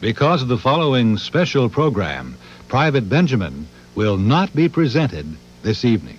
Because of the following special program, Private Benjamin will not be presented this evening.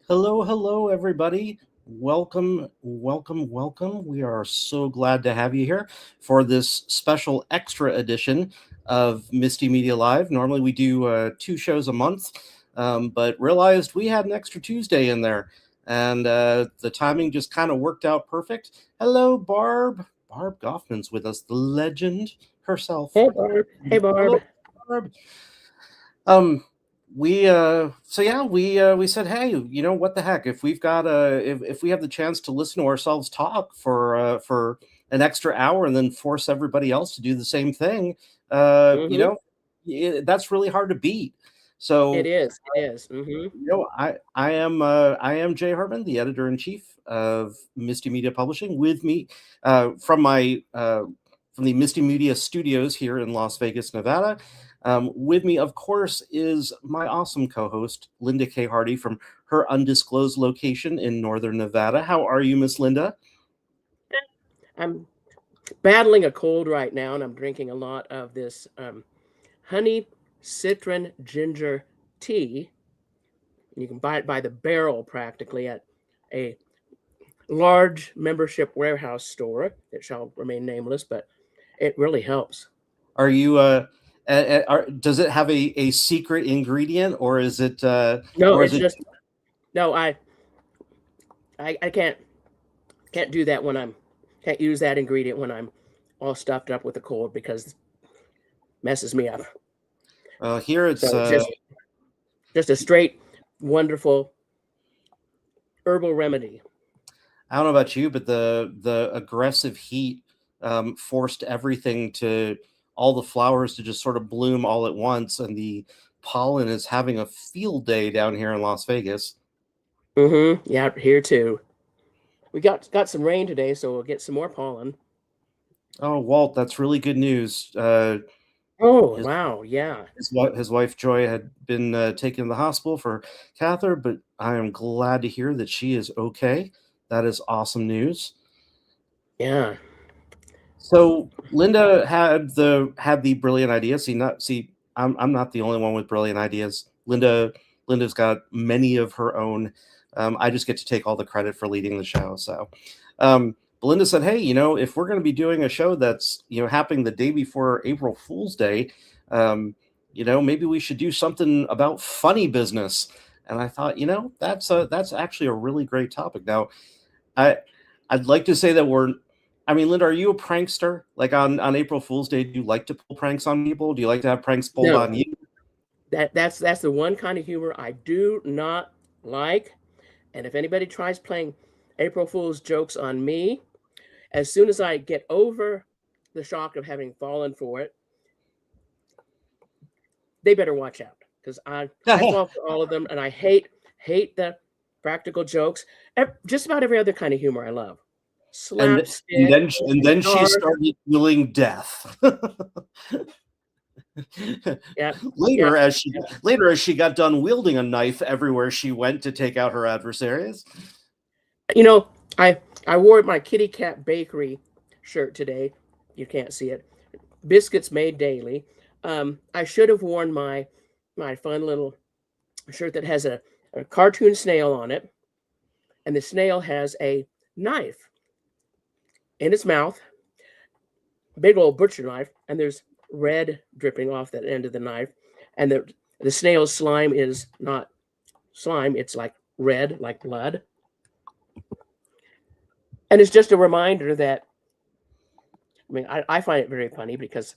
Hello, everybody. Welcome. We are so glad to have you here for this special extra edition of Misti Media Live. Normally we do 2 shows a month, but realized we had an extra Tuesday in there, and the timing just kind of worked out perfect. Hello, Barb. Barb Goffman's with us, the legend herself. Hey, Barb. Hey, Barb. Hello, Barb. We said, hey, you know what the heck? If we've got if we have the chance to listen to ourselves talk for an extra hour and then force everybody else to do the same thing, you know, that's really hard to beat. So it is. You know, I am Jay Hartman, the editor-in-chief of Misti Media Publishing. With me from the Misti Media Studios here in Las Vegas, Nevada. With me, of course, is my awesome co-host, Linda K. Hardie, from her undisclosed location in Northern Nevada. How are you, Miss Linda? I'm battling a cold right now, and I'm drinking a lot of this honey citron ginger tea. You can buy it by the barrel practically at a large membership warehouse store that shall remain nameless, but it really helps. Are you does it have a secret ingredient, or is it no? Or it's just no. I can't do that when can't use that ingredient when I'm all stuffed up with a cold, because it messes me up. Here it's just a straight wonderful herbal remedy. I don't know about you, but the aggressive heat forced everything to, all the flowers to just sort of bloom all at once, and the pollen is having a field day down here in Las Vegas. Yeah, here too. We got some rain today, so we'll get some more pollen. Oh, Walt, that's really good news. Wow, yeah. His wife Joy had been taken to the hospital for catheter, but I am glad to hear that she is okay. That is awesome news. Yeah. So Linda had the brilliant idea. I'm not the only one with brilliant ideas. Linda's got many of her own. I just get to take all the credit for leading the show. So, Belinda said, "Hey, you know, if we're going to be doing a show that's, you know, happening the day before April Fool's Day, you know, maybe we should do something about funny business." And I thought, you know, that's actually a really great topic. Now, I'd like to say that I mean, Linda, are you a prankster? Like on April Fool's Day, do you like to pull pranks on people? Do you like to have pranks pulled on you? That's the one kind of humor I do not like. And if anybody tries playing April Fool's jokes on me, as soon as I get over the shock of having fallen for it, they better watch out, because I fall for all of them, and I hate the practical jokes. Just about every other kind of humor I love. Slapstick. And then she started feeling death. Yeah. Later, Yeah. as she got done wielding a knife everywhere she went to take out her adversaries. You know, I wore my kitty cat bakery shirt today. You can't see it. Biscuits made daily. I should have worn my fun little shirt that has a cartoon snail on it, and the snail has a knife in its mouth, big old butcher knife, and there's red dripping off that end of the knife, and the snail's slime is not slime; it's like red, like blood. And it's just a reminder that, I mean, I find it very funny because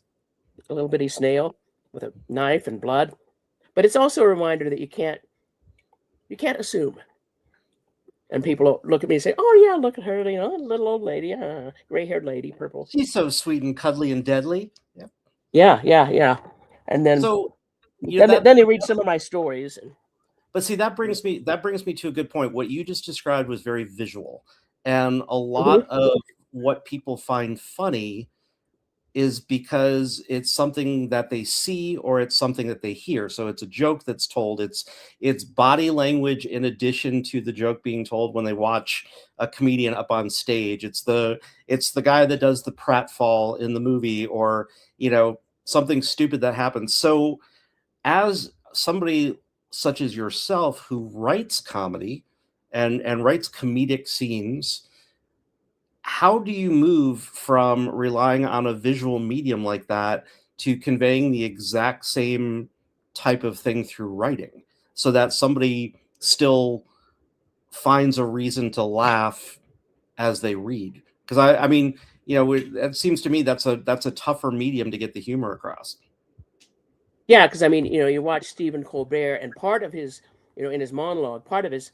a little bitty snail with a knife and blood, but it's also a reminder that you can't assume. And people look at me and say, "Oh yeah, look at her, you know, little old lady, gray-haired lady, purple." She's so sweet and cuddly and deadly. Yep. Yeah. And then So then they read some of my stories. But see, that brings me to a good point. What you just described was very visual, and a lot of what people find funny is because it's something that they see or it's something that they hear. So it's a joke that's told. It's body language in addition to the joke being told when they watch a comedian up on stage. It's the guy that does the pratfall in the movie, or something stupid that happens. So as somebody such as yourself who writes comedy and writes comedic scenes, how do you move from relying on a visual medium like that to conveying the exact same type of thing through writing so that somebody still finds a reason to laugh as they read? Because I mean, it seems to me that's a tougher medium to get the humor across. Yeah, because I mean, you watch Stephen Colbert, and part of his, in his monologue, part of his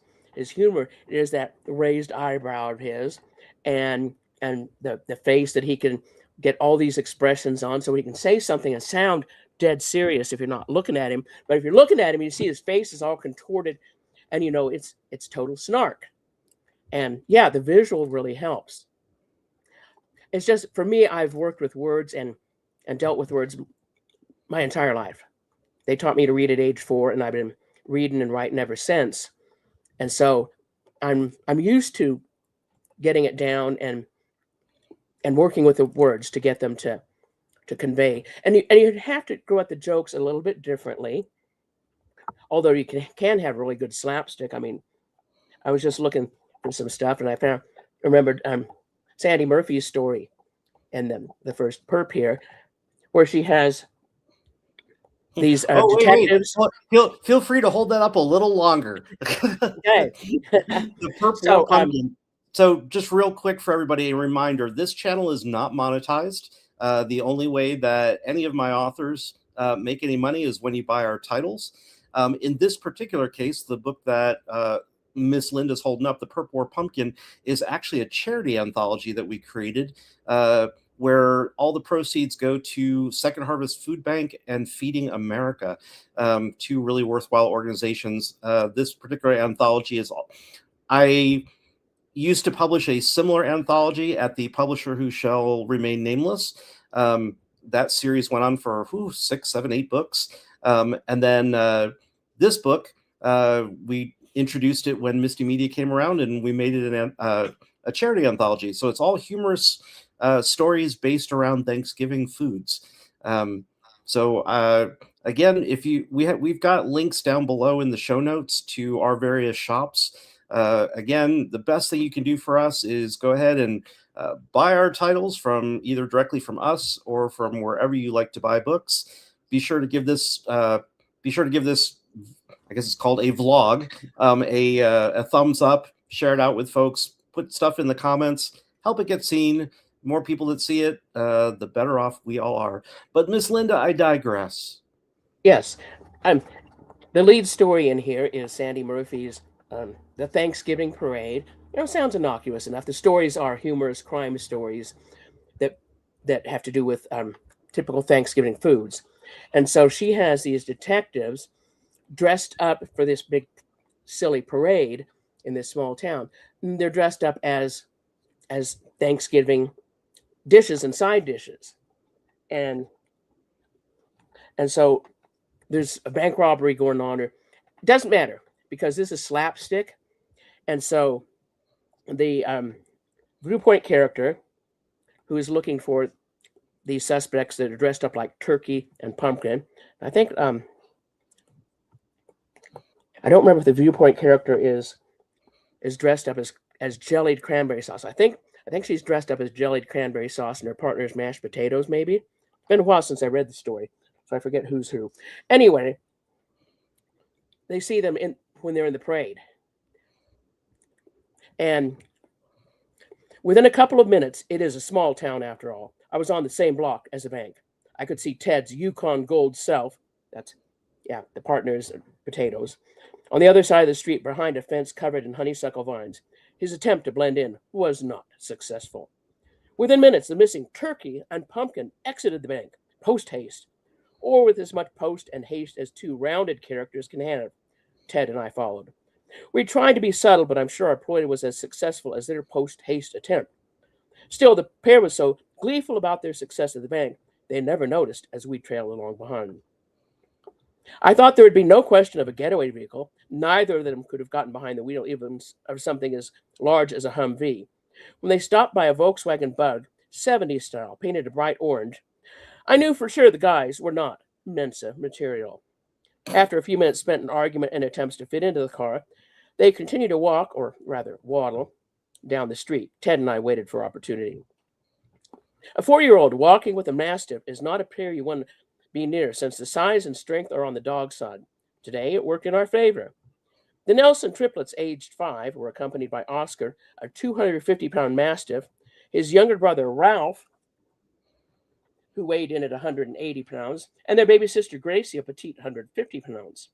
humor is that raised eyebrow of his, and the face that he can get all these expressions on, so he can say something and sound dead serious if you're not looking at him. But if you're looking at him, you see his face is all contorted, and it's total snark. And yeah, the visual really helps. It's just for me, I've worked with words and dealt with words my entire life. They taught me to read at age 4, and I've been reading and writing ever since. And so I'm used to getting it down and working with the words to get them to convey. And you have to go at the jokes a little bit differently. Although you can have really good slapstick. I mean, I was just looking for some stuff, and I remembered Sandy Murphy's story in the first perp here, where she has these detectives. Wait. Feel free to hold that up a little longer. Okay. The purple pumpkin. So just real quick for everybody, a reminder, this channel is not monetized. The only way that any of my authors make any money is when you buy our titles. In this particular case, the book that Miss Linda's holding up, The Purple Pumpkin, is actually a charity anthology that we created, where all the proceeds go to Second Harvest Food Bank and Feeding America, two really worthwhile organizations. This particular anthology I used to publish a similar anthology at the publisher who shall remain nameless. That series went on for 6, 7, 8 books. And then this book, we introduced it when Misti Media came around, and we made it a charity anthology. So it's all humorous stories based around Thanksgiving foods. So again, we've got links down below in the show notes to our various shops. Again, the best thing you can do for us is go ahead and buy our titles from either directly from us or from wherever you like to buy books. Be sure to give this, I guess it's called a vlog, a thumbs up, share it out with folks, put stuff in the comments, help it get seen. More people that see it, the better off we all are. But Miss Linda, I digress. Yes. The lead story in here is Sandy Murphy's The Thanksgiving Parade. Sounds innocuous enough. The stories are humorous crime stories that have to do with typical Thanksgiving foods. And so she has these detectives dressed up for this big, silly parade in this small town. And they're dressed up as Thanksgiving dishes and side dishes. And And so there's a bank robbery going on. Or it doesn't matter because this is slapstick. And so the viewpoint character who is looking for these suspects that are dressed up like turkey and pumpkin. I think I don't remember if the viewpoint character is dressed up as jellied cranberry sauce. I think she's dressed up as jellied cranberry sauce, and her partner is mashed potatoes. Maybe it's been a while since I read the story, so I forget who's who. Anyway, they see them when they're in the parade, and within a couple of minutes, it is a small town after all. I was on the same block as the bank. I could see Ted's Yukon Gold self. That's, the partner's potatoes. On the other side of the street, behind a fence covered in honeysuckle vines. His attempt to blend in was not successful. Within minutes, the missing turkey and pumpkin exited the bank, post-haste, or with as much post and haste as two rounded characters can have. Ted and I followed. We tried to be subtle, but I'm sure our ploy was as successful as their post-haste attempt. Still, the pair was so gleeful about their success at the bank, they never noticed as we trailed along behind. I thought there would be no question of a getaway vehicle. Neither of them could have gotten behind the wheel even of something as large as a Humvee. When they stopped by a Volkswagen Bug, 70s style, painted a bright orange, I knew for sure the guys were not Mensa material. After a few minutes spent in argument and attempts to fit into the car, they continued to walk, or rather waddle, down the street. Ted and I waited for opportunity. A 4-year-old walking with a Mastiff is not a pair you want to be near, since the size and strength are on the dog side. Today, it worked in our favor. The Nelson triplets, aged 5, were accompanied by Oscar, a 250-pound Mastiff, his younger brother, Ralph, who weighed in at 180 pounds, and their baby sister, Gracie, a petite 150 pounds.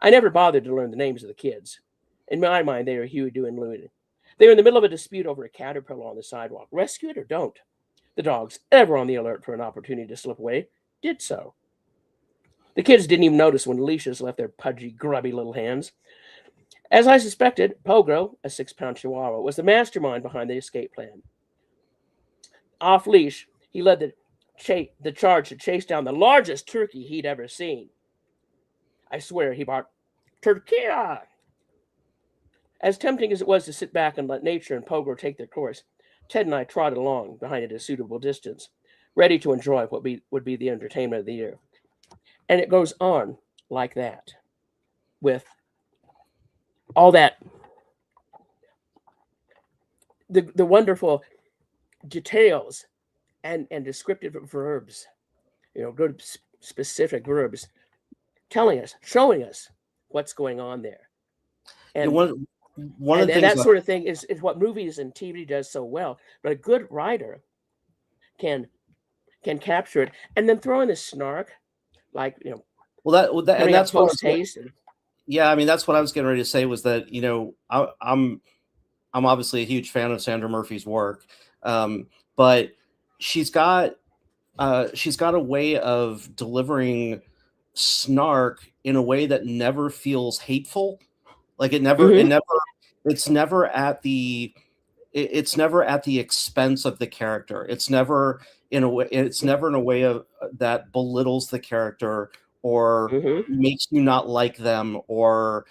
I never bothered to learn the names of the kids. In my mind, they were Huey, Dewey, and Louie. They were in the middle of a dispute over a caterpillar on the sidewalk. Rescue it or don't. The dogs, ever on the alert for an opportunity to slip away, did so. The kids didn't even notice when leashes left their pudgy, grubby little hands. As I suspected, Pogo, a 6-pound Chihuahua, was the mastermind behind the escape plan. Off leash, he led the charge to chase down the largest turkey he'd ever seen. I swear he barked, "Turkey!" As tempting as it was to sit back and let nature and Pogo take their course, Ted and I trotted along behind at a suitable distance, ready to enjoy what would be the entertainment of the year. And it goes on like that, with all that, the wonderful details and descriptive verbs, good specific verbs, telling us, showing us what's going on there. And one of the things that sort of thing is what movies and TV does so well. But a good writer can capture it and then throw in the snark, like and that's what taste. Yeah, I mean that's what I was getting ready to say was that I'm obviously a huge fan of Sandra Murphy's work, but she's got a way of delivering snark in a way that never feels hateful. Like it's never at the expense of the character. It's never in a way of that belittles the character or makes you not like them or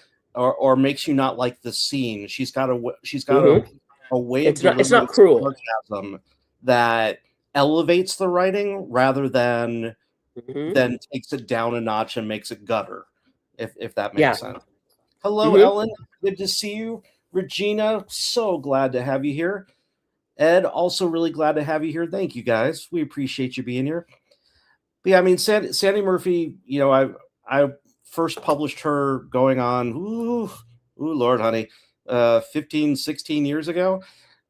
makes you not like the scene. She's got a way of it's not cruel sarcasm that elevates the writing rather than takes it down a notch and makes it gutter, if that makes sense. Hello, Ellen. Good to see you. Regina, so glad to have you here. Ed, also really glad to have you here. Thank you, guys. We appreciate you being here. But yeah, I mean, Sandy Murphy, I first published her going on, Lord, honey, 15, 16 years ago.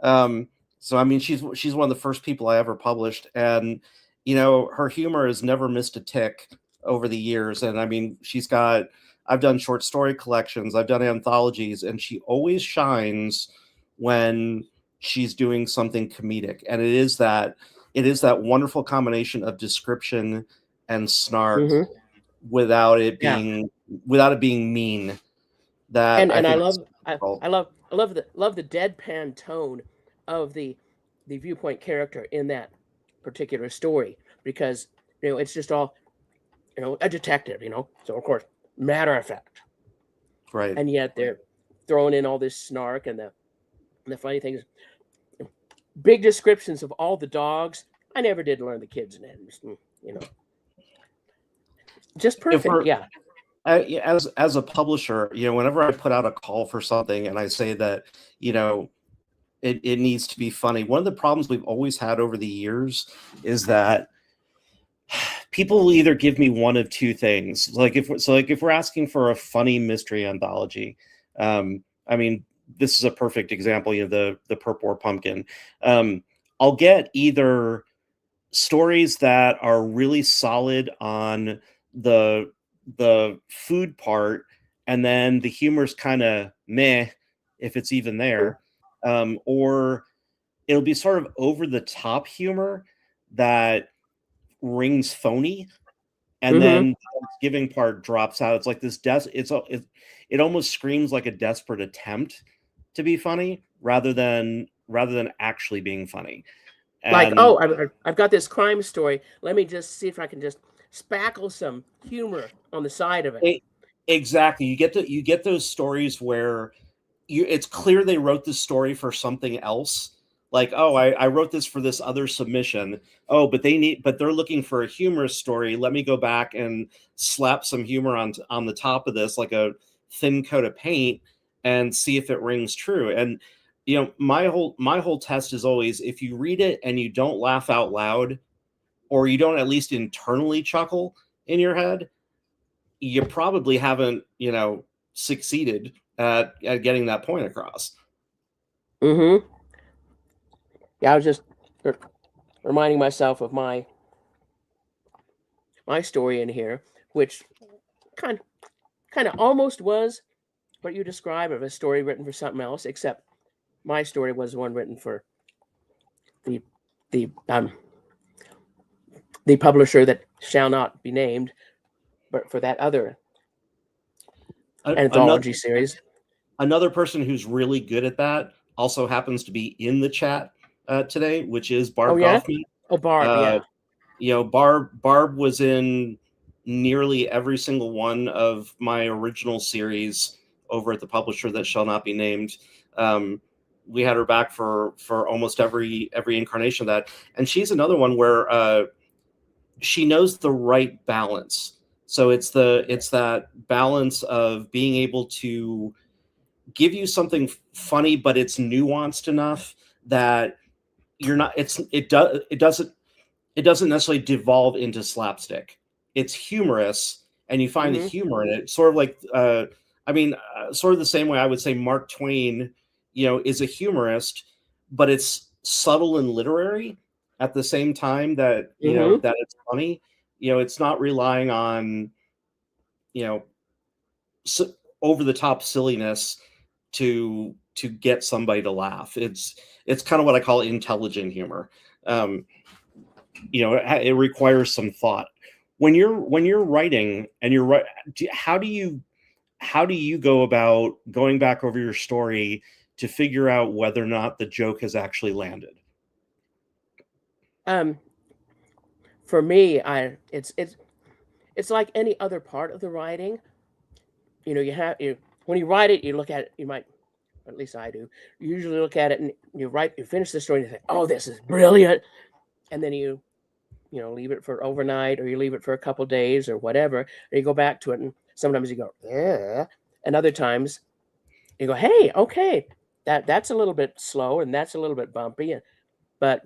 So, I mean, she's one of the first people I ever published. And, her humor has never missed a tick over the years. And I mean, I've done short story collections, I've done anthologies, and she always shines when she's doing something comedic. And it is that wonderful combination of description and snark without it being mean. That I love the deadpan tone of the viewpoint character in that particular story, because it's just all a detective, So of course, matter of fact, Right. and yet they're throwing in all this snark, and the funny thing is, big descriptions of all the dogs. I never did learn the kids' names, just If perfect. we're Yeah. as a publisher, whenever I put out a call for something and I say that, it needs to be funny. One of the problems we've always had over the years is that people will either give me one of two things. Like if we're asking for a funny mystery anthology, I mean, this is a perfect example. The Purple Pumpkin. I'll get either stories that are really solid on the food part, and then the humor's kind of meh if it's even there, or it'll be sort of over the top humor that rings phony, and then the giving part drops out. It's like this it almost screams like a desperate attempt to be funny rather than actually being funny. Like, And oh, I've got this crime story. Let me just see if I can just spackle some humor on the side of it. Exactly. You get those stories where it's clear they wrote this story for something else. Like, oh, I wrote this for this other submission. Oh, but they're looking for a humorous story. Let me go back and slap some humor on the top of this, like a thin coat of paint, and see if it rings true. And my whole test is always, if you read it and you don't laugh out loud, or you don't at least internally chuckle in your head, you probably haven't, succeeded at getting that point across. Yeah, I was just reminding myself of my story in here, which kind of almost was what you describe of a story written for something else, except my story was one written for the publisher that shall not be named, but for that other anthology series. Another person who's really good at that also happens to be in the chat today, which is Barb Goffman. Oh, Barb, yeah. Barb was in nearly every single one of my original series over at the publisher that shall not be named. We had her back for almost every incarnation of that, and she's another one where she knows the right balance. So it's that balance of being able to give you something funny, but it's nuanced enough that you're not. It doesn't necessarily devolve into slapstick. It's humorous, and you find the humor in it. Sort of like, sort of the same way I would say Mark Twain, is a humorist, but it's subtle and literary at the same time that that it's funny. It's not relying on over the top silliness to get somebody to laugh. It's kind of what I call intelligent humor. It requires some thought. When you're writing and you're right, how do you go about going back over your story to figure out whether or not the joke has actually landed? For me, it's like any other part of the writing. When you write it, you look at it, you might, at least I do, you usually look at it and you finish the story and you think, oh, this is brilliant. And then you leave it for overnight, or you leave it for a couple days or whatever, and you go back to it, and sometimes you go, yeah, and other times you go, hey, okay, that's a little bit slow and that's a little bit bumpy, but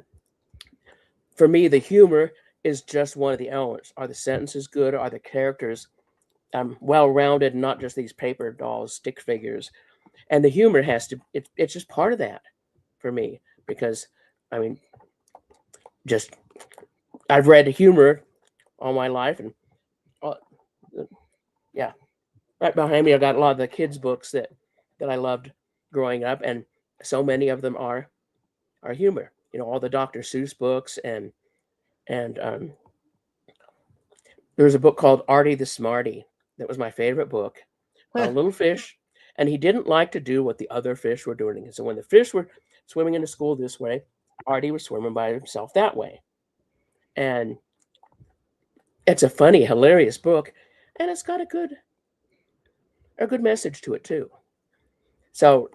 for me, the humor is just one of the elements. Are the sentences good? Are the characters well-rounded, and not just these paper dolls, stick figures? And the humor it's just part of that for me, because I've read humor all my life, and yeah, right behind me I've got a lot of the kids' books that I loved growing up, and so many of them are humor. All the Dr. Seuss books, and there was a book called Artie the Smarty that was my favorite book. A little fish, and he didn't like to do what the other fish were doing. And so when the fish were swimming into school this way, Artie was swimming by himself that way. And it's a funny, hilarious book, and it's got a good message to it too. So,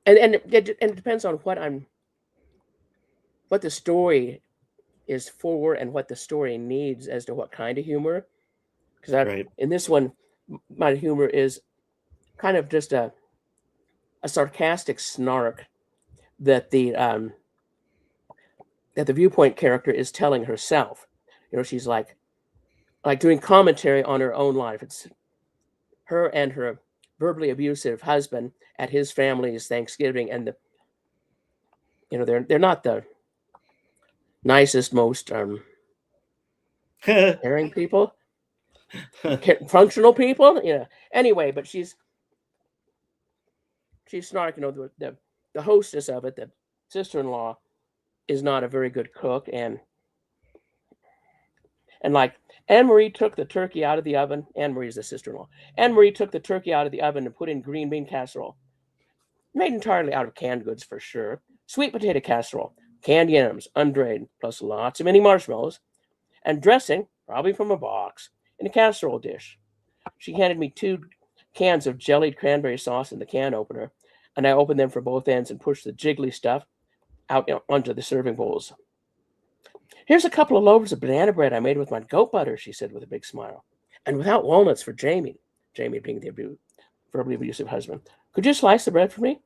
and it depends on what the story is for and what the story needs as to what kind of humor. Because Right. in this one, my humor is kind of just a sarcastic snark that the viewpoint character is telling herself. You know, she's like doing commentary on her own life. It's her and her verbally abusive husband at his family's Thanksgiving, and they're not the nicest, most caring people, functional people. Anyway, but she's snark. The hostess of it, the sister-in-law, is not a very good cook, and like Anne Marie took the turkey out of the oven. Anne Marie's the sister-in-law. Anne Marie took the turkey out of the oven and put in green bean casserole, made entirely out of canned goods for sure. Sweet potato casserole, canned yams, undrained, plus lots of mini marshmallows, and dressing, probably from a box, in a casserole dish. She handed me 2 cans of jellied cranberry sauce in the can opener, and I opened them from both ends and pushed the jiggly stuff out onto the serving bowls. Here's a couple of loaves of banana bread I made with my goat butter, she said with a big smile. And without walnuts for Jamie. Jamie being the verbally abusive husband. Could you slice the bread for me?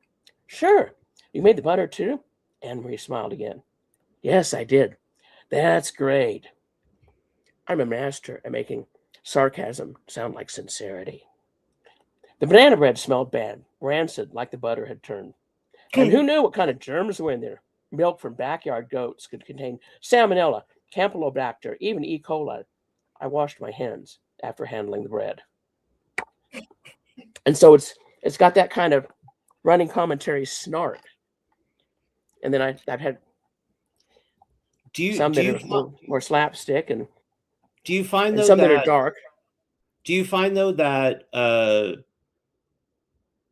Sure. You made the butter too? Anne Marie smiled again. Yes, I did. That's great. I'm a master at making sarcasm sound like sincerity. The banana bread smelled bad, rancid, like the butter had turned. And who knew what kind of germs were in there? Milk from backyard goats could contain salmonella, campylobacter, even E. coli. I washed my hands after handling the bread. And so it's got that kind of running commentary snark. And then I've had some that are more slapstick, and do you find though some that are dark. Do you find though that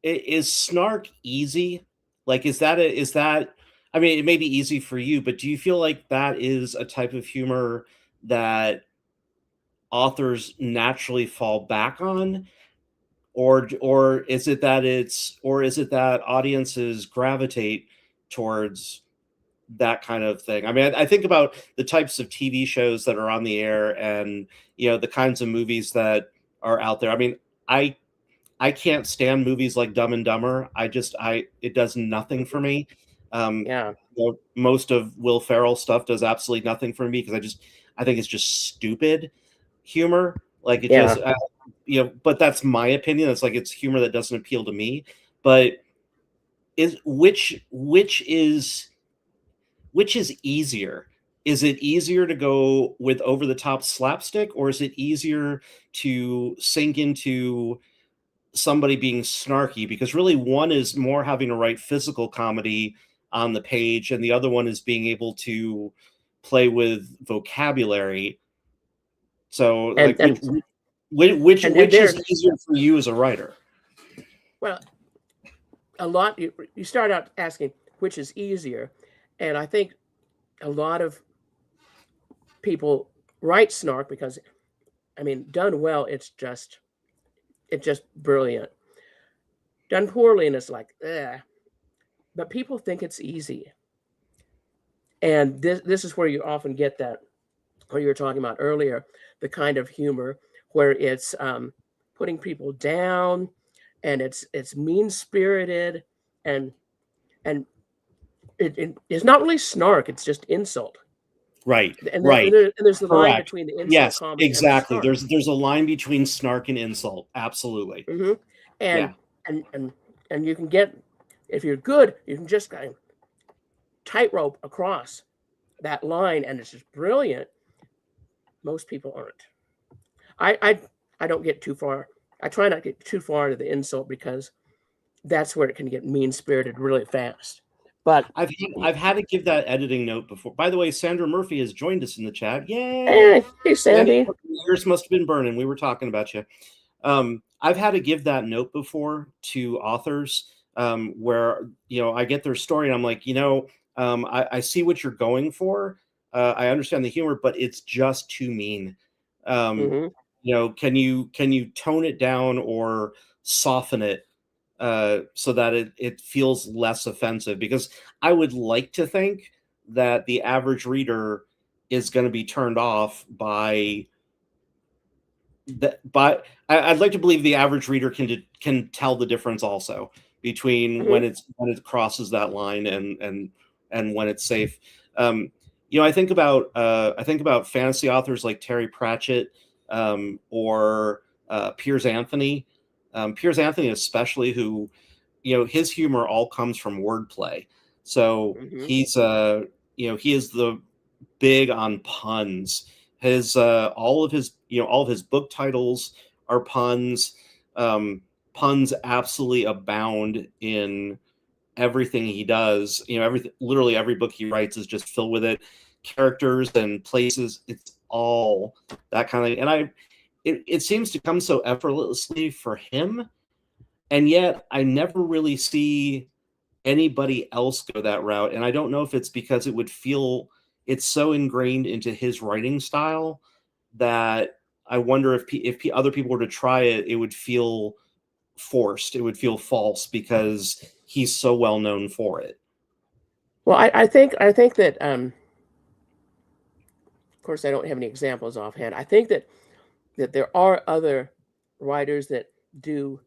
is snark easy? Like, is that? I mean, it may be easy for you, but do you feel like that is a type of humor that authors naturally fall back on, or is it that audiences gravitate towards that kind of thing? I mean, I think about the types of TV shows that are on the air, and the kinds of movies that are out there. I mean, I can't stand movies like Dumb and Dumber. It does nothing for me. Yeah. Most of Will Ferrell stuff does absolutely nothing for me because I think it's just stupid humor. Like it just, but that's my opinion. It's like, it's humor that doesn't appeal to me. But which is easier? Is it easier to go with over the top slapstick, or is it easier to sink into somebody being snarky? Because really, one is more having to write physical comedy on the page, and the other one is being able to play with vocabulary. So, which is easier for you as a writer? Well, a lot. You start out asking which is easier, and I think a lot of people write snark because, I mean, done well, it's just brilliant. Done poorly, and it's like, eh. But people think it's easy. And this is where you often get that, what you were talking about earlier, the kind of humor where it's putting people down, and it's mean-spirited, and it's not really snark, it's just insult. Right. And right. And there's the line between the insult comedy exactly. and the snark. There's a line between snark and insult. Absolutely. Mm-hmm. And you can get, if you're good, you can just kind of tightrope across that line, and it's just brilliant. Most people aren't. I don't get too far. I try not to get too far into the insult because that's where it can get mean-spirited really fast. But I've had to give that editing note before. By the way, Sandra Murphy has joined us in the chat. Yay! Hey, Sandy. Yours must have been burning. We were talking about you. I've had to give that note before to authors where I get their story and I'm like, I see what you're going for, I understand the humor, but it's just too mean. Mm-hmm. You know, can you tone it down or soften it so that it feels less offensive? Because I would like to think that the average reader is going to be turned off by that. But I'd like to believe the average reader can tell the difference also between Mm-hmm. when it crosses that line and when it's safe. You know, I think about fantasy authors like Terry Pratchett or Piers Anthony. Piers Anthony, especially, who, you know, his humor all comes from wordplay. So Mm-hmm. he's you know, he is the big on puns. His all of his, you know, all of his book titles are puns. Puns absolutely abound in everything he does. You know, everything, literally every book he writes is just filled with it. Characters and places, it's all that kind of. And it seems to come so effortlessly for him, and yet I never really see anybody else go that route. And I don't know if it's because it's so ingrained into his writing style that I wonder if other people were to try it, it would feel forced. It would feel false because he's so well known for it. Well, I think that of course I don't have any examples offhand. I think that there are other writers that do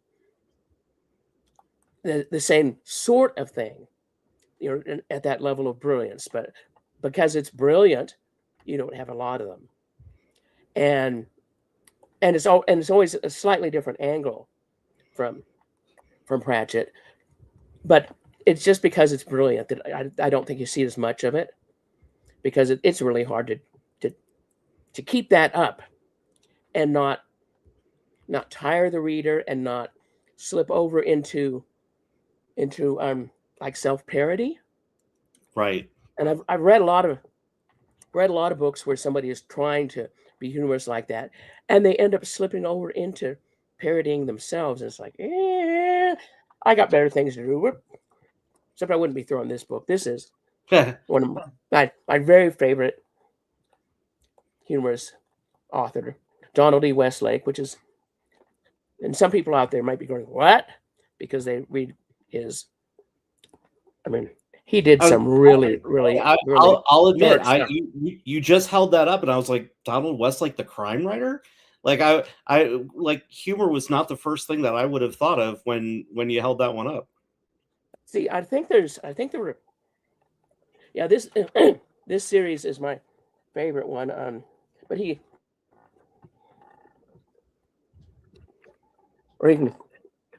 the same sort of thing, you know, at that level of brilliance. But because it's brilliant, you don't have a lot of them, and it's always a slightly different angle from Pratchett. But it's just because it's brilliant that I don't think you see as much of it, because it's really hard to keep that up and not tire the reader and not slip over into like self-parody. Right. And I've read a lot of books where somebody is trying to be humorous like that, and they end up slipping over into parodying themselves. And it's like, I got better things to do. Except I wouldn't be throwing this book. This is one of my very favorite humorous author, Donald E. Westlake, which is, and some people out there might be going, what? Because they read his, I mean, he did some really I'll admit, dark stuff. you just held that up, and I was like, Donald Westlake, the crime writer. Like I like, humor was not the first thing that I would have thought of when you held that one up. See, I think there were, yeah, this this series is my favorite one. But you can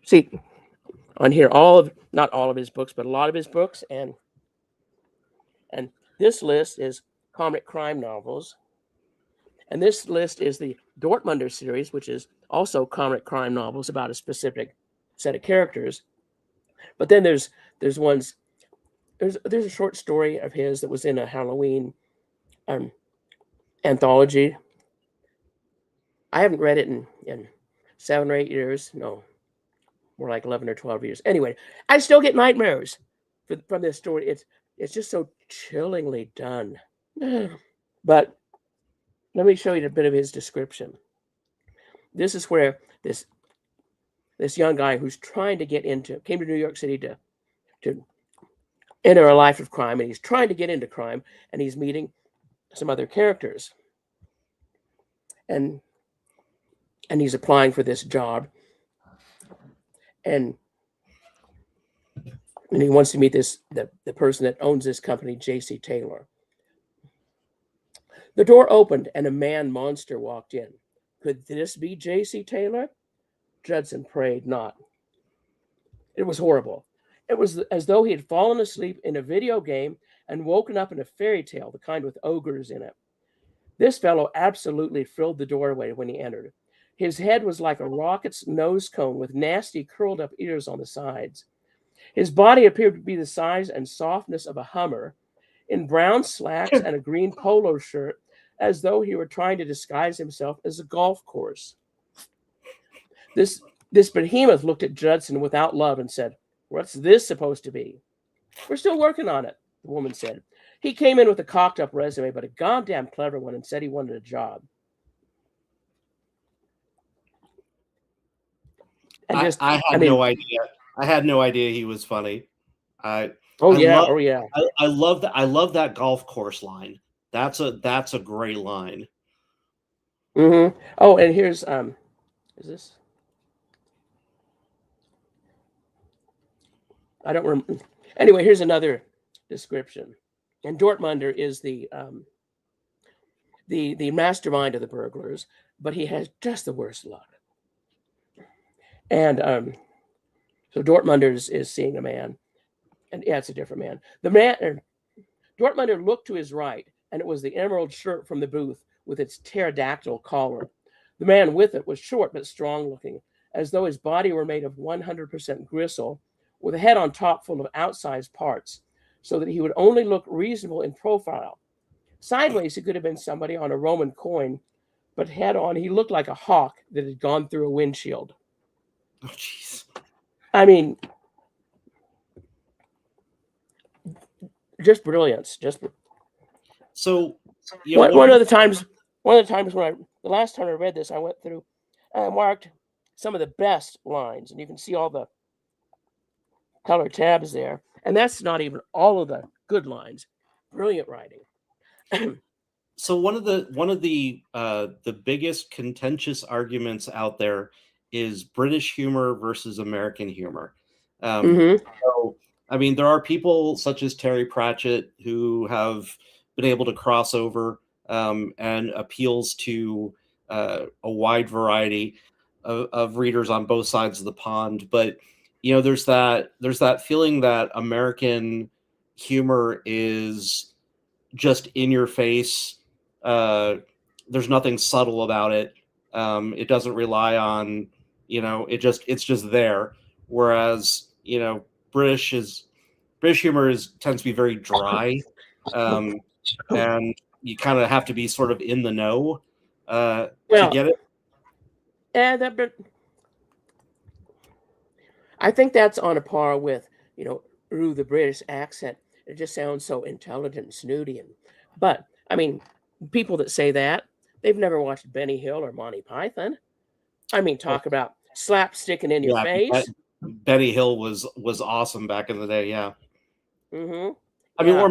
see on here not all of his books, but a lot of his books, and this list is comic crime novels, and this list is the Dortmunder series, which is also comic crime novels about a specific set of characters. But then there's a short story of his that was in a Halloween anthology. I haven't read it in 7 or 8 years. No, more like 11 or 12 years. Anyway, I still get nightmares from this story. It's just so chillingly done. But let me show you a bit of his description. This is where this young guy who's trying to came to New York City to enter a life of crime, and he's trying to get into crime, and he's meeting some other characters. And he's applying for this job, and he wants to meet the person that owns this company, J.C. Taylor. The door opened, and a man monster walked in. Could this be J.C. Taylor? Judson prayed not. It was horrible. It was as though he had fallen asleep in a video game and woken up in a fairy tale, the kind with ogres in it. This fellow absolutely filled the doorway when he entered. His head was like a rocket's nose cone with nasty curled up ears on the sides. His body appeared to be the size and softness of a Hummer, in brown slacks and a green polo shirt, as though he were trying to disguise himself as a golf course. This behemoth looked at Judson without love and said, "What's this supposed to be?" "We're still working on it," the woman said. he came in with a cocked up resume, but a goddamn clever one, and said he wanted a job. And I had no idea. I had no idea he was funny. I love that. I love that golf course line. That's a great line. Mm-hmm. Oh, and here's is this? I don't remember. Anyway, here's another description. And Dortmunder is the mastermind of the burglars, but he has just the worst luck. And so Dortmunder is seeing a man, and yeah, it's a different man. The man, Dortmunder looked to his right, and it was the emerald shirt from the booth with its pterodactyl collar. The man with it was short but strong looking, as though his body were made of 100% gristle, with a head on top full of outsized parts, so that he would only look reasonable in profile. Sideways, he could have been somebody on a Roman coin, but head on, he looked like a hawk that had gone through a windshield. Oh, jeez. I mean, just brilliance. So, one of the times when the last time I read this, I went through and marked some of the best lines, and you can see all the color tabs there. And that's not even all of the good lines. Brilliant writing. So one of the biggest contentious arguments out there is British humor versus American humor. So, I mean, there are people such as Terry Pratchett who have been able to cross over and appeals to a wide variety of readers on both sides of the pond. But there's that feeling that American humor is just in your face. There's nothing subtle about it. It doesn't rely on, it's just there. Whereas, British humor tends to be very dry. And you kind of have to be sort of in the know to get it. But I think that's on a par with, Rue the British accent. It just sounds so intelligent and snooty. But I mean, people that say that, they've never watched Benny Hill or Monty Python. I mean, talk about slapsticking in your face. Benny Hill was awesome back in the day. Yeah. Mm-hmm. I mean, or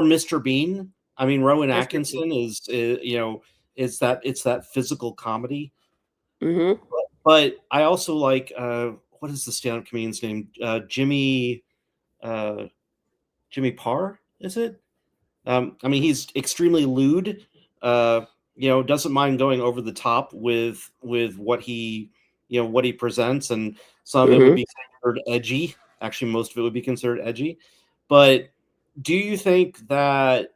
Mr. Bean. I mean, Rowan Atkinson is it's that physical comedy. Mm-hmm. But I also like what is the stand-up comedian's name? Jimmy Parr, is it? I mean, he's extremely lewd. Doesn't mind going over the top with what he presents, and some of it would be considered edgy. Actually, most of it would be considered edgy. But do you think that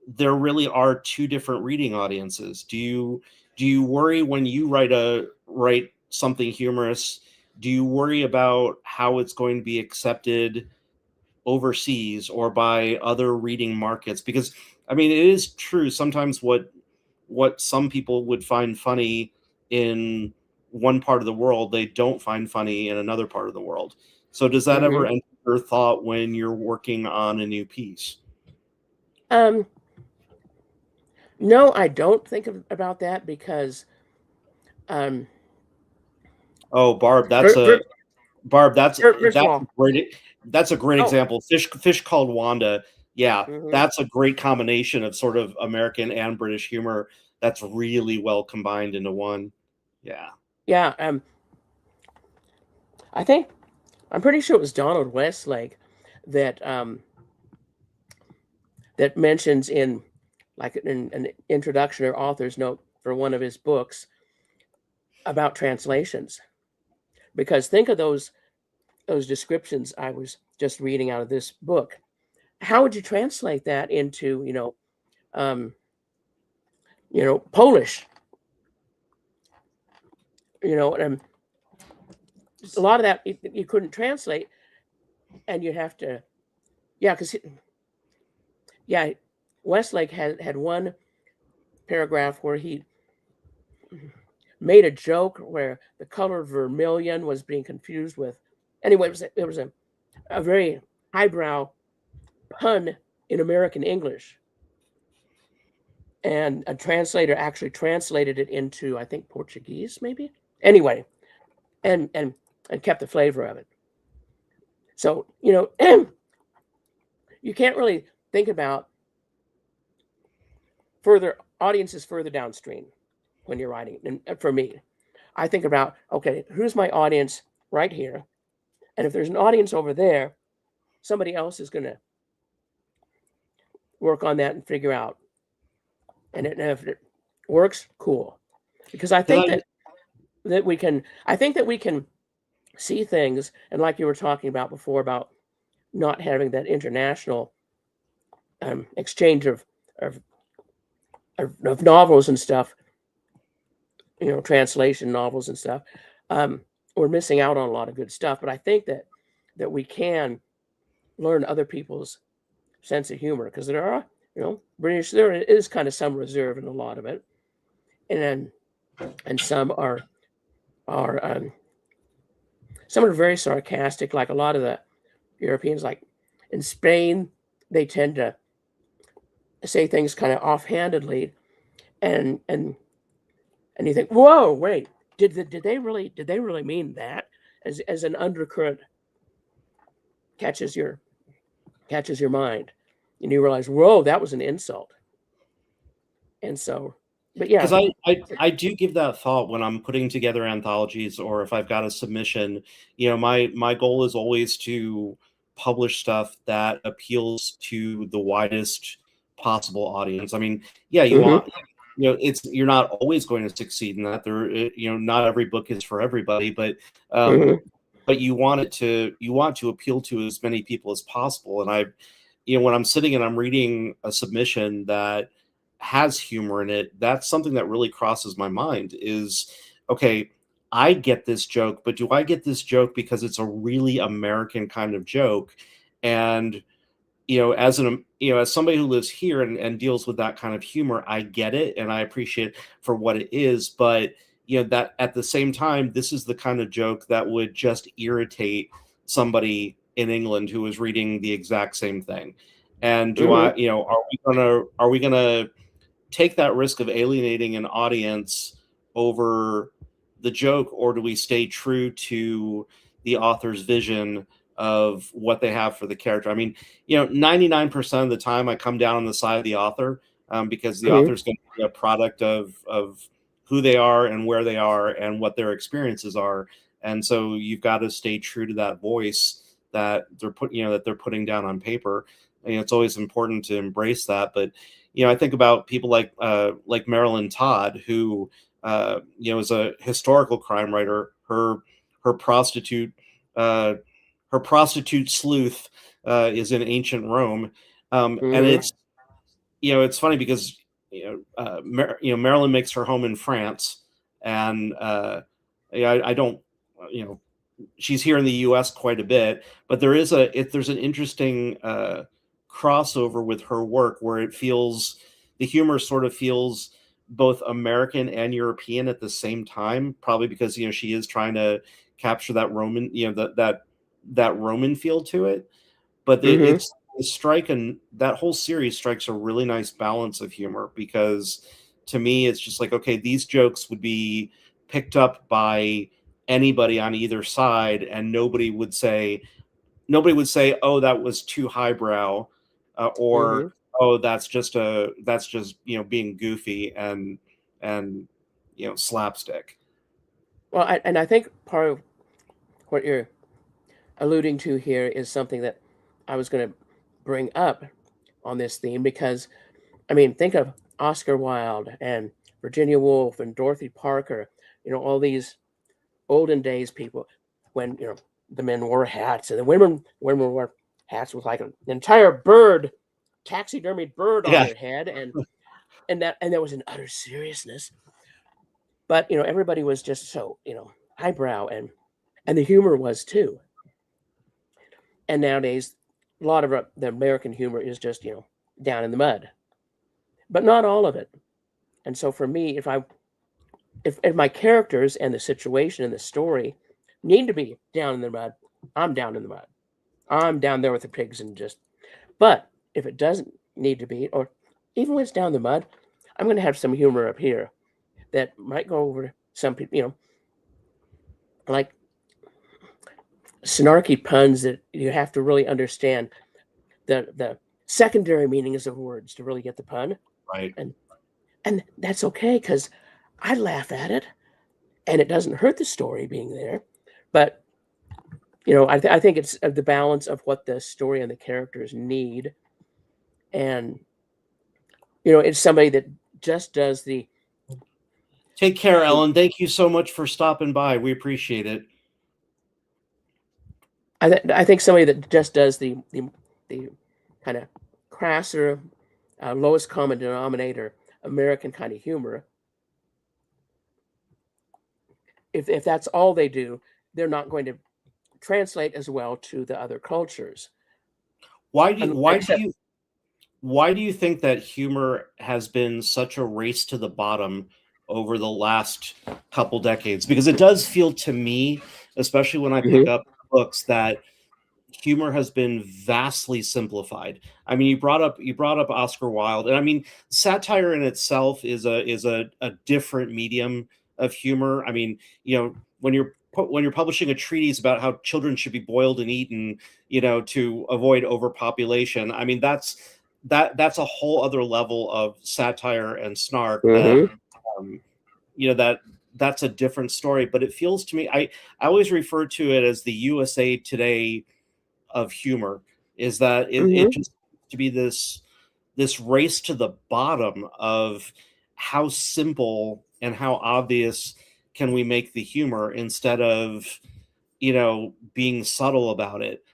there really are two different reading audiences? Do you worry when you write something humorous? Do you worry about how it's going to be accepted overseas or by other reading markets? Because I mean, it is true sometimes what some people would find funny in one part of the world, they don't find funny in another part of the world. So does that ever enter your thought when you're working on a new piece? No, I don't think about that because Barb, that's a great example. Fish Called Wanda. Yeah, that's a great combination of sort of American and British humor that's really well combined into one. Yeah. Yeah. I'm pretty sure it was Donald Westlake that that mentions in like an introduction or author's note for one of his books about translations. Because think of those descriptions I was just reading out of this book. How would you translate that into, Polish? And a lot of that you couldn't translate, and you'd have to, Westlake had one paragraph where he made a joke where the color vermilion was being confused with. Anyway, it was a very highbrow pun in American English. And a translator actually translated it into, I think, Portuguese, maybe. Anyway, and kept the flavor of it. So, you know, you can't really think about audiences further downstream when you're writing. And for me, I think about, okay, who's my audience right here? And if there's an audience over there, somebody else is going to work on that and figure out. And if it works, cool. Because I think that we can see things, and like you were talking about before about not having that international exchange of novels and stuff, you know, translation novels and stuff. We're missing out on a lot of good stuff, but I think that we can learn other people's sense of humor, because there are, you know, there is kind of some reserve in a lot of it, and some are some are very sarcastic, like a lot of the Europeans. Like in Spain, they tend to say things kind of offhandedly, and you think, whoa, wait, did they really mean that? As an undercurrent catches your mind, and you realize, whoa, that was an insult. And so, but yeah, because I do give that thought when I'm putting together anthologies, or if I've got a submission. You know, my goal is always to publish stuff that appeals to the widest possible audience. I mean, yeah, you want, you know, you're not always going to succeed in that. You know, not every book is for everybody, but but you want to appeal to as many people as possible. And you know, when I'm sitting and I'm reading a submission that has humor in it, that's something that really crosses my mind. Is, okay, I get this joke, but do I get this joke because it's a really American kind of joke? And you know, as somebody who lives here and deals with that kind of humor, I get it and I appreciate it for what it is. But you know, that at the same time, this is the kind of joke that would just irritate somebody in England who is reading the exact same thing. And do I, you know, are we gonna take that risk of alienating an audience over the joke, or do we stay true to the author's vision of what they have for the character? I mean, you know, 99% of the time I come down on the side of the author, because the author's going to be a product of who they are and where they are and what their experiences are. And so you've got to stay true to that voice that they're putting down on paper. You know, it's always important to embrace that. But you know, I think about people like Marilyn Todd, who you know, is a historical crime writer. Her prostitute sleuth is in ancient Rome, and it's, you know, it's funny because Marilyn makes her home in France, and I don't, you know, she's here in the U.S. quite a bit, but there's an interesting crossover with her work where the humor sort of feels both American and European at the same time, probably because, you know, she is trying to capture that Roman, you know, that Roman feel to it. But that whole series strikes a really nice balance of humor, because to me it's just like, okay, these jokes would be picked up by anybody on either side, and nobody would say, oh, that was too highbrow, or oh, that's just you know, being goofy and you know, slapstick. Well, and I think part of what you're alluding to here is something that I was going to bring up on this theme, because I mean, think of Oscar Wilde and Virginia Woolf and Dorothy Parker, you know, all these olden days people, when, you know, the men wore hats and the women wore hats with like an entire taxidermied bird on their head, and there was an utter seriousness. But you know, everybody was just so, you know, highbrow, and the humor was too. And nowadays, a lot of the American humor is just, you know, down in the mud, but not all of it. And so for me, if my characters and the situation and the story need to be down in the mud, I'm down in the mud. I'm down there with the pigs, and but if it doesn't need to be, or even when it's down the mud, I'm going to have some humor up here that might go over some people, like snarky puns that you have to really understand the secondary meanings of words to really get the pun. Right. And that's okay, because I laugh at it and it doesn't hurt the story being there. But I think it's the balance of what the story and the characters need. And it's somebody that just does the. Take care, Ellen. Thank you so much for stopping by. We appreciate it. I think somebody that just does the kind of crasser, lowest common denominator American kind of humor. If that's all they do, they're not going to translate as well to the other cultures. Why do you think that humor has been such a race to the bottom over the last couple decades? Because it does feel to me, especially when I pick up books, that humor has been vastly simplified. I mean, you brought up Oscar Wilde, and I mean, satire in itself is a different medium of humor. I mean, when you're publishing a treatise about how children should be boiled and eaten, to avoid overpopulation, I mean, that's a whole other level of satire and snark. That's a different story. But it feels to me, I always refer to it as the USA Today of humor, is that it just to be this race to the bottom of how simple and how obvious can we make the humor, instead of being subtle about it.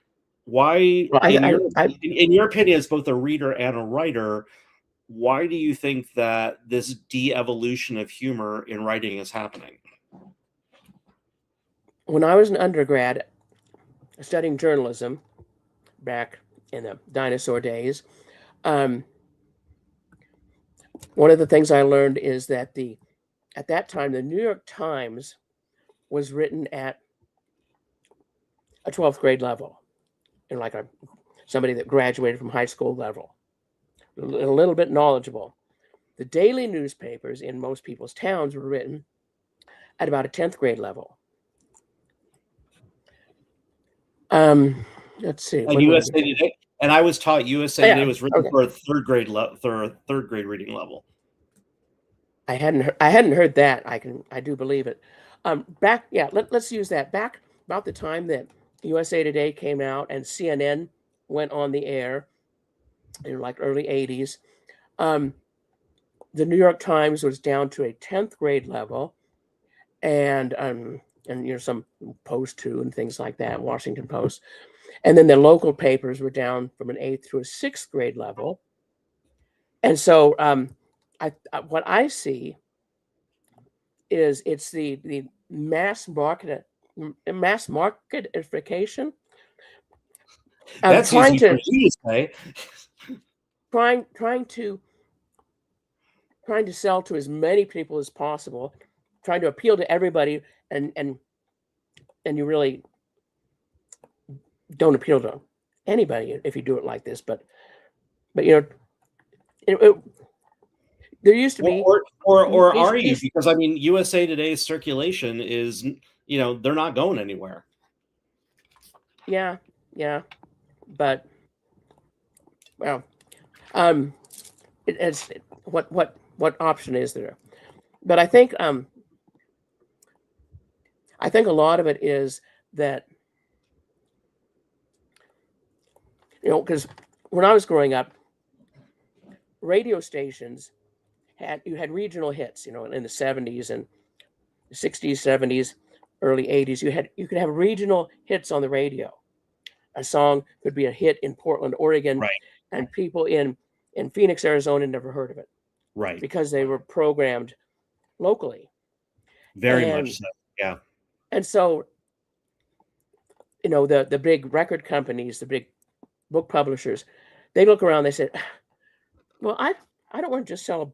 Why, in your opinion, as both a reader and a writer, why do you think that this de-evolution of humor in writing is happening? When I was an undergrad studying journalism back in the dinosaur days, one of the things I learned is that at that time, the New York Times was written at a 12th grade level, like somebody that graduated from high school level, a little bit knowledgeable. The daily newspapers in most people's towns were written at about a 10th grade level. Let's see. And USA Today, and I was taught USA Today was written for a third grade reading level. I hadn't heard that. I do believe it. Let's use that. Back about the time that USA Today came out and CNN went on the air in like early 80s, the New York Times was down to a 10th grade level, and some Post too and things like that, Washington Post. And then the local papers were down from an 8th to a 6th grade level. And so what I see is it's the mass marketification. That's trying easy for you to say. Trying to sell to as many people as possible, trying to appeal to everybody, and you really don't appeal to anybody if you do it like this. But there used to be, or are you? Because I mean, USA Today's circulation is, they're not going anywhere. Yeah, but well, it's what option is there? But I think a lot of it is that, because when I was growing up, radio stations had regional hits, in the 70s and 60s, 70s, early 80s. You could have regional hits on the radio. A song could be a hit in Portland, Oregon, right, and people in Phoenix, Arizona never heard of it. Right. Because they were programmed locally. Very much so. Yeah. And so, the big record companies, the big book publishers, they look around, they say, well, I don't want to just sell a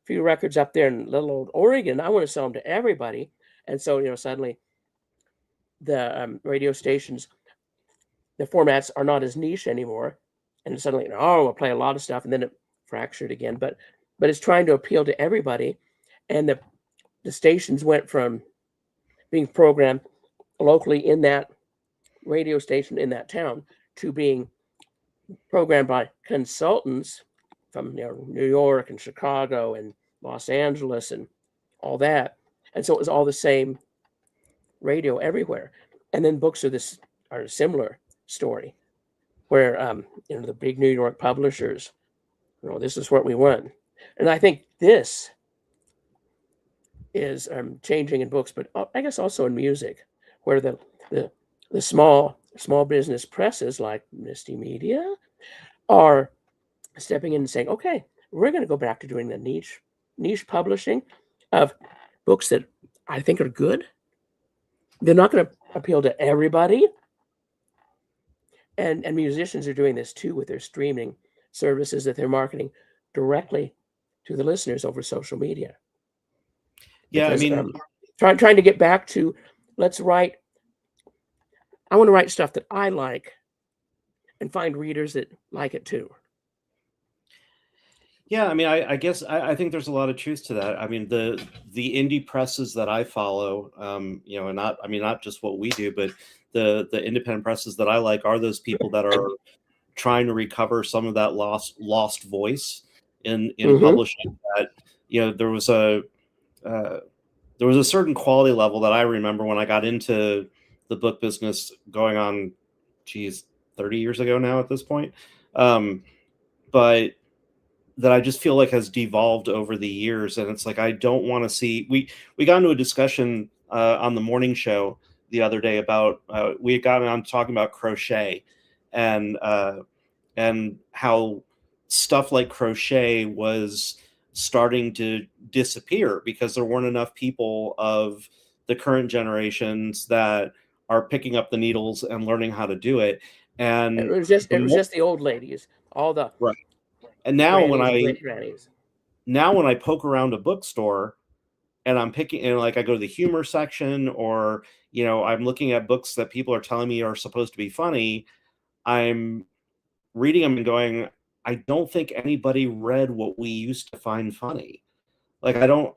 few records up there in little old Oregon. I want to sell them to everybody. And so, suddenly the radio stations, the formats are not as niche anymore. and suddenly, oh, we'll play a lot of stuff, and then it fractured again. But it's trying to appeal to everybody, and the stations went from being programmed locally in that radio station in that town to being programmed by consultants from New York and Chicago and Los Angeles and all that. And so it was all the same radio everywhere. And then books are a similar story, where the big New York publishers, this is what we want. And I think this is changing in books, but I guess also in music, where the small business presses like Misti Media are stepping in and saying, okay, we're going to go back to doing the niche publishing of books that I think are good. They're not going to appeal to everybody. And musicians are doing this too with their streaming services that they're marketing directly to the listeners over social media. Yeah, Because, I mean, trying to get back to, I want to write stuff that I like and find readers that like it too. yeah, I mean, I guess I think there's a lot of truth to that. I mean, the indie presses that I follow, and not just what we do, but the independent presses that I like are those people that are trying to recover some of that lost voice in publishing. That there was a certain quality level that I remember when I got into the book business, going on 30 years ago now at this point, but that I just feel like has devolved over the years. And it's like, I don't want to see, we got into a discussion on the morning show the other day about, we had gotten on talking about crochet and how stuff like crochet was starting to disappear because there weren't enough people of the current generations that are picking up the needles and learning how to do it. And it was just the old ladies, all the right. And now when I grannies. Now when I poke around a bookstore and I'm picking, and like I go to the humor section, or I'm looking at books that people are telling me are supposed to be funny, I'm reading them and going, I don't think anybody read what we used to find funny. Like I don't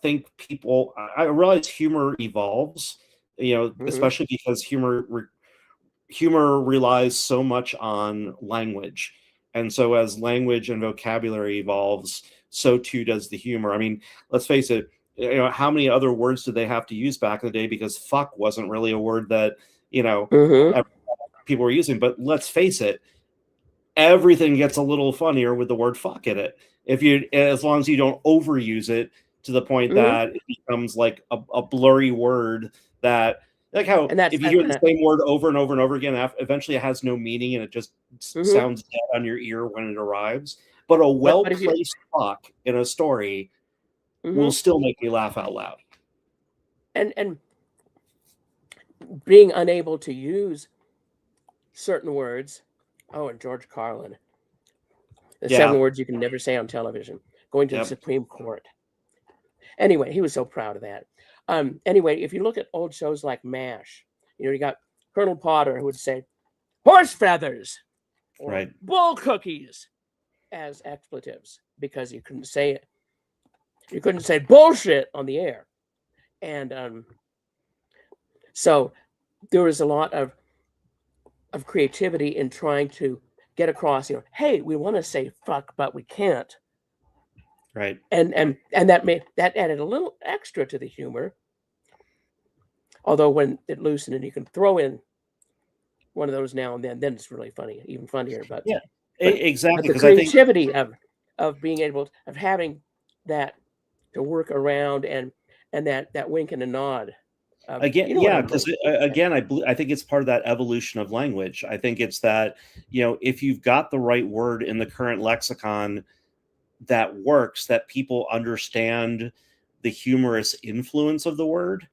think people. I realize humor evolves, especially because humor relies so much on language. And so as language and vocabulary evolves, so too does the humor. I mean, let's face it, how many other words did they have to use back in the day? Because fuck wasn't really a word that, people were using. But let's face it, everything gets a little funnier with the word fuck in it. As long as you don't overuse it to the point that it becomes like a blurry word that, like how if you hear the same word over and over and over again, eventually it has no meaning and it just sounds dead on your ear when it arrives. But a well-placed fuck in a story will still make you laugh out loud. And being unable to use certain words. Oh, and George Carlin. The 7 words you can never say on television. Going to the Supreme Court. Anyway, he was so proud of that. Anyway, if you look at old shows like MASH, you got Colonel Potter who would say horse feathers or bull cookies as expletives because you couldn't say it. You couldn't say bullshit on the air. And so there was a lot of creativity in trying to get across, hey, we want to say fuck, but we can't. Right. And that added a little extra to the humor. Although when it loosened and you can throw in one of those now and then it's really funny, even funnier. But exactly. But the creativity of being able of having that to work around and that wink and a nod. Again, because I think it's part of that evolution of language. I think it's that, if you've got the right word in the current lexicon that works, that people understand the humorous influence of the word,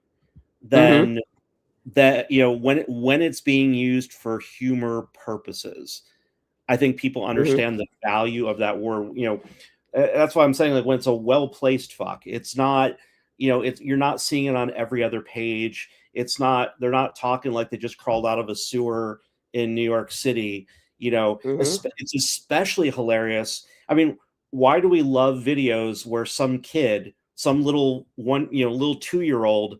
then that, when it's being used for humor purposes, I think people understand the value of that word. That's why I'm saying, like, when it's a well-placed fuck, it's not, you're not seeing it on every other page. They're not talking like they just crawled out of a sewer, in New York City. You know, Mm-hmm. it's especially hilarious. I mean, why do we love videos where some kid, some little little 2-year-old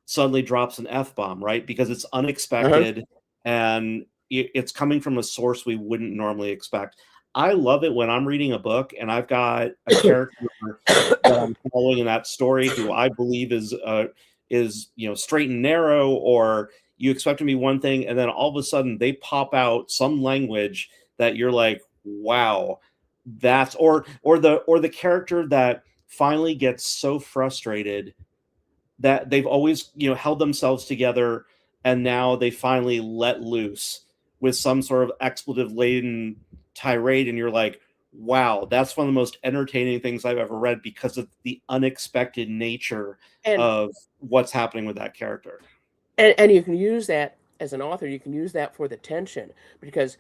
suddenly drops an F-bomb, right? Because it's Uh-huh. unexpected and it's coming from a source we wouldn't normally expect. I love it when I'm reading a book and I've got a character that I'm following in that story who I believe is straight and narrow, or you expect to be one thing and then all of a sudden they pop out some language that you're like, wow, that's or the character that finally gets so frustrated that they've always held themselves together and now they finally let loose with some sort of expletive laden tirade, and you're like, wow, that's one of the most entertaining things I've ever read because of the unexpected nature And of what's happening with that character. and you can use that as an author. You can use that for the tension, because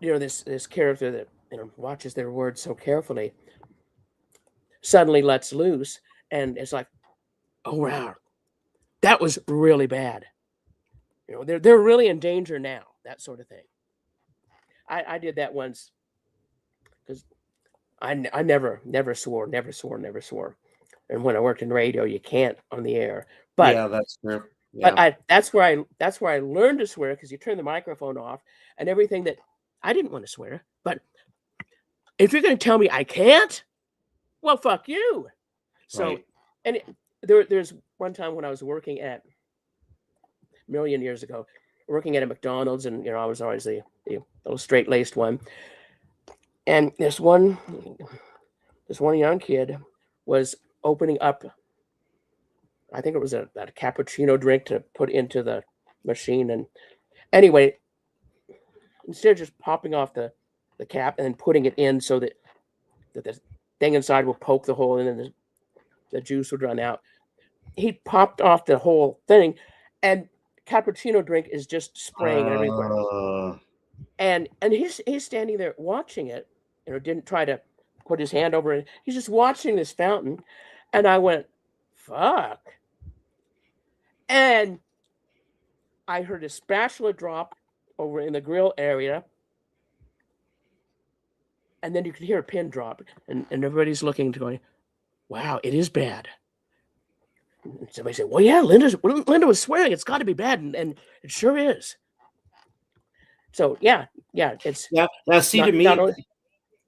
this character that watches their words so carefully suddenly lets loose, and it's like, oh wow, that was really bad. They're really in danger now. That sort of thing. I did that once because I never swore, never swore, never swore. And when I worked in radio, you can't on the air. But Yeah, that's true. but Yeah. I that's where I learned to swear, because you turn the microphone off and everything. That I didn't want to swear, but if you're going to tell me I can't, well, fuck you. So, Right. and there's one time when I was working at a million years ago, working at a McDonald's, and I was always the little straight laced one. And this one young kid was opening up, I think it was a cappuccino drink to put into the machine. And anyway, instead of just popping off the cap and then putting it in so that the thing inside will poke the hole in and the juice would run out, he popped off the whole thing, and cappuccino drink is just spraying everywhere. Uh, And he's standing there watching it, didn't try to put his hand over it. He's just watching this fountain. And I went, fuck. And I heard a spatula drop over in the grill area. And then you could hear a pin drop. And everybody's looking to going, wow, it is bad. And somebody said, well, yeah, Linda was swearing. It's got to be bad. And it sure is. So, yeah, it's yeah. Now, see, to not me, only.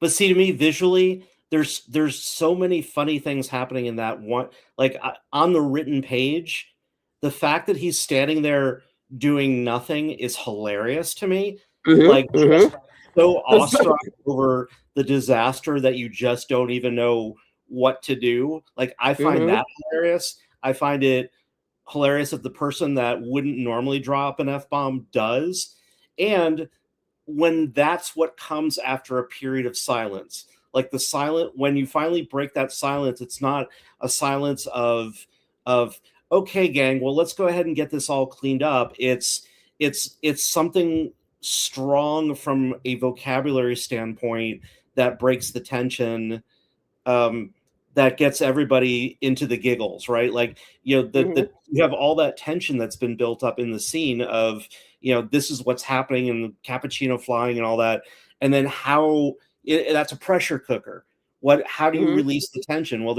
but see, to me, visually, there's so many funny things happening in that one. Like on the written page, the fact that he's standing there doing nothing is hilarious to me. Like, just so awestruck over the disaster that you just don't even know what to do. Like, I find that hilarious. I find it hilarious that the person that wouldn't normally drop an F-bomb does. And when that's what comes after a period of silence, like when you finally break that silence, it's not a silence of okay, gang, well, let's go ahead and get this all cleaned up. It's something strong from a vocabulary standpoint that breaks the tension, that gets everybody into the giggles, right? Like, you have all that tension that's been built up in the scene of, this is what's happening and the cappuccino flying and all that. And then that's a pressure cooker. How do you release the tension? Well,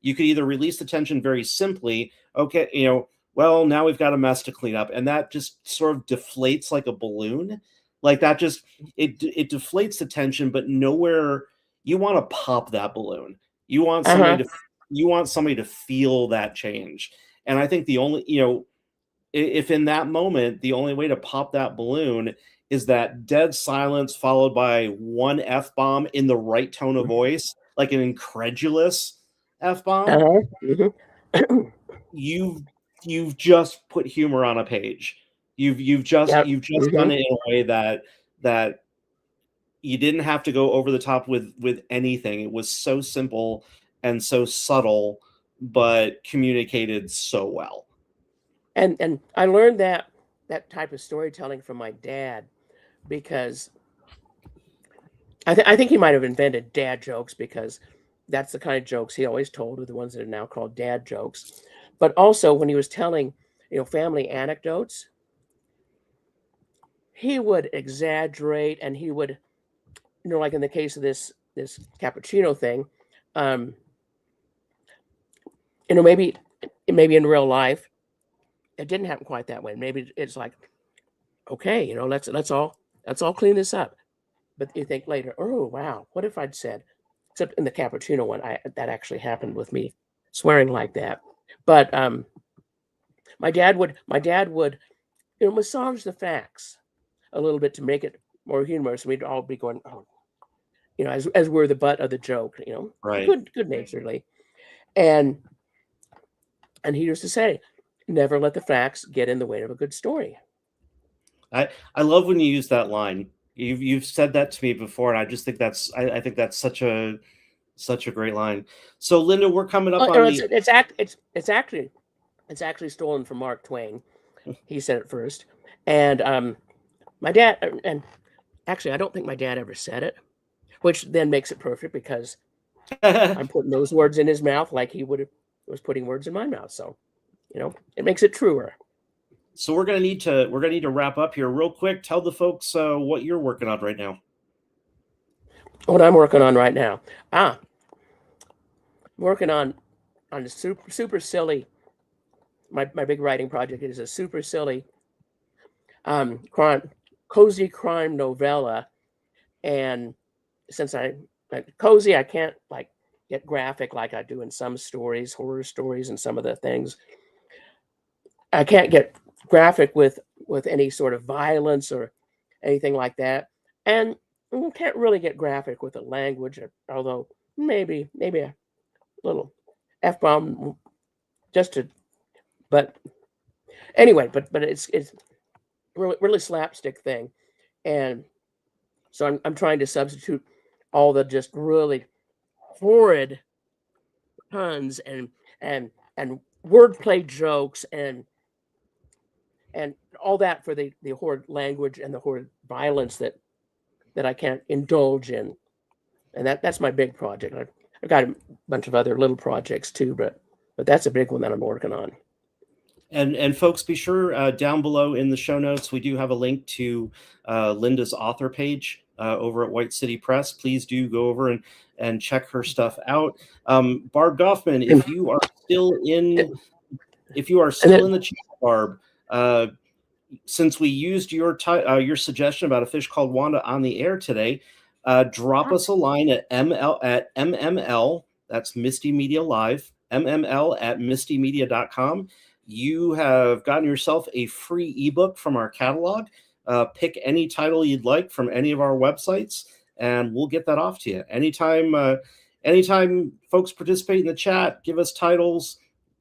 you could either release the tension very simply. Okay, well, now we've got a mess to clean up. And that just sort of deflates like a balloon. Like that just, it deflates the tension, but nowhere you want to pop that balloon. You want somebody to feel that change. And I think the only, if in that moment, the only way to pop that balloon is that dead silence followed by one F-bomb in the right tone of voice, like an incredulous F-bomb, you've just put humor on a page. You've just done it in a way that you didn't have to go over the top with anything. It was so simple and so subtle, but communicated so well. And I learned that type of storytelling from my dad, because I think he might have invented dad jokes, because that's the kind of jokes he always told, with the ones that are now called dad jokes. But also when he was telling, family anecdotes, he would exaggerate, and he would, like in the case of this cappuccino thing, maybe in real life it didn't happen quite that way. Maybe it's like, okay, let's all clean this up. But you think later, oh wow, what if I'd said, except in the cappuccino one, that actually happened with me swearing like that. But my dad would massage the facts a little bit to make it more humorous. We'd all be going, oh, as we're the butt of the joke, Right. good naturedly. And he used to say, never let the facts get in the way of a good story. I love when you use that line. You've said that to me before, and I just think I think that's such a great line. So Linda, we're coming up on it's actually stolen from Mark Twain. He said it first. And my dad, and actually I don't think my dad ever said it, which then makes it perfect because I'm putting those words in his mouth like he was putting words in my mouth. So, it makes it truer. So we're gonna need to wrap up here real quick. Tell the folks what you're working on right now. What I'm working on right now. I'm working on a super silly. My big writing project is a super silly cozy crime novella. And since I like cozy, I can't get graphic like I do in some stories, horror stories, and some of the things. I can't get graphic with any sort of violence or anything like that, and we can't really get graphic with the language, although maybe a little F-bomb but anyway, but it's really slapstick thing. And so I'm trying to substitute all the just really horrid puns and wordplay jokes and all that for the horrid language and the horrid violence that I can't indulge in. And that's my big project. I've got a bunch of other little projects too, but that's a big one that I'm working on. And folks, be sure down below in the show notes, we do have a link to Linda's author page over at White City Press. Please do go over and check her stuff out. Barb Goffman, if you are still in the chat, Barb, since we used your suggestion about a fish called Wanda on the air today, drop us a line at MML. That's Misti Media Live. MML@mistimedia.com. You have gotten yourself a free ebook from our catalog. Pick any title you'd like from any of our websites, and we'll get that off to you. Anytime folks participate in the chat, give us titles.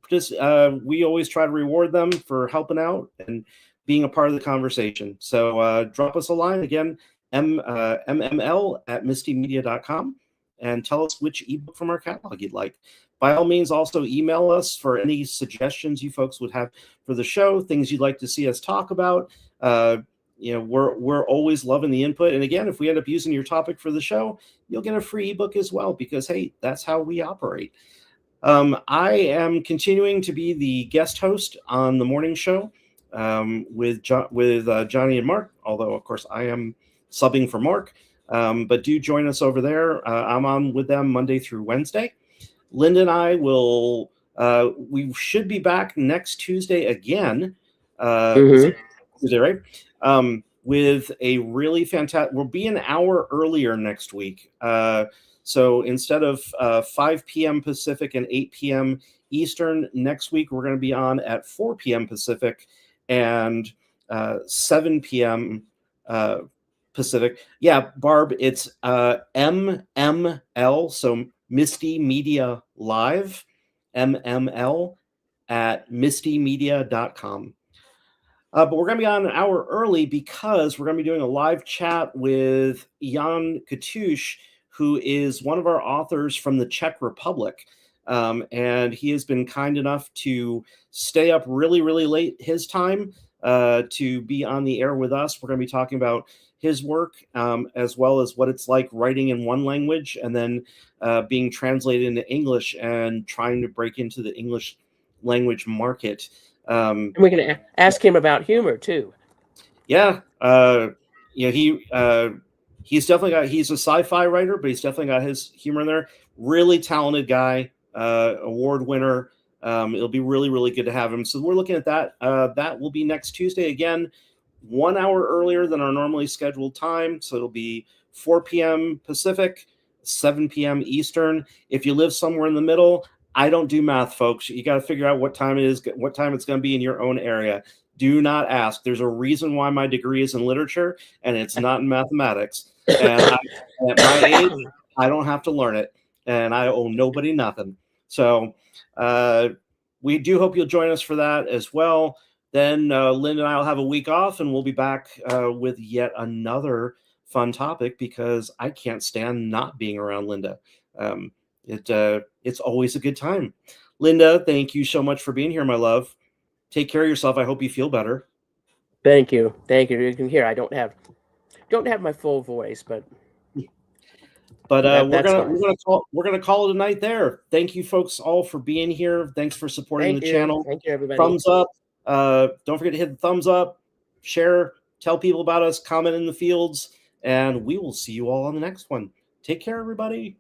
We always try to reward them for helping out and being a part of the conversation. So drop us a line again, MML@mistimedia.com, and tell us which ebook from our catalog you'd like. By all means, also email us for any suggestions you folks would have for the show, things you'd like to see us talk about. We're always loving the input. And again, if we end up using your topic for the show, you'll get a free ebook as well, because hey, that's how we operate. I am continuing to be the guest host on the morning show with Johnny and Mark, although of course I am subbing for Mark. But do join us over there. I'm on with them Monday through Wednesday. Linda and I we should be back next Tuesday again. Tuesday, right? With a really fantastic, we'll be an hour earlier next week. So instead of 5 p.m. Pacific and 8 p.m. Eastern, next week we're going to be on at 4 p.m. Pacific and 7 p.m. Pacific. Yeah, Barb, it's MML, so Misti Media Live, MML@mistimedia.com. But we're going to be on an hour early because we're going to be doing a live chat with Jan Katush, who is one of our authors from the Czech Republic. And he has been kind enough to stay up really, really late his time to be on the air with us. We're going to be talking about his work, as well as what it's like writing in one language and then being translated into English and trying to break into the English language market. And we're going to ask him about humor too. Yeah, he's definitely got. He's a sci-fi writer, but he's definitely got his humor in there. Really talented guy, award winner. It'll be really, really good to have him. So we're looking at that. That will be next Tuesday again, 1 hour earlier than our normally scheduled time. So it'll be 4 p.m. Pacific, 7 p.m. Eastern. If you live somewhere in the middle, I don't do math, folks. You got to figure out what time it is, what time it's going to be in your own area. Do not ask. There's a reason why my degree is in literature and it's not in mathematics. And at my age, I don't have to learn it, and I owe nobody nothing. So we do hope you'll join us for that as well. Then Lynn and I will have a week off, and we'll be back with yet another fun topic because I can't stand not being around Linda. It's always a good time. Linda, thank you so much for being here, my love. Take care of yourself. I hope you feel better. Thank you. You can hear I don't have my full voice, but we're gonna call it a night there. Thank you, folks, all for being here. Thanks for supporting the channel. Thank you, everybody. Thumbs up. Don't forget to hit the thumbs up, share, tell people about us, comment in the fields, and we will see you all on the next one. Take care, everybody.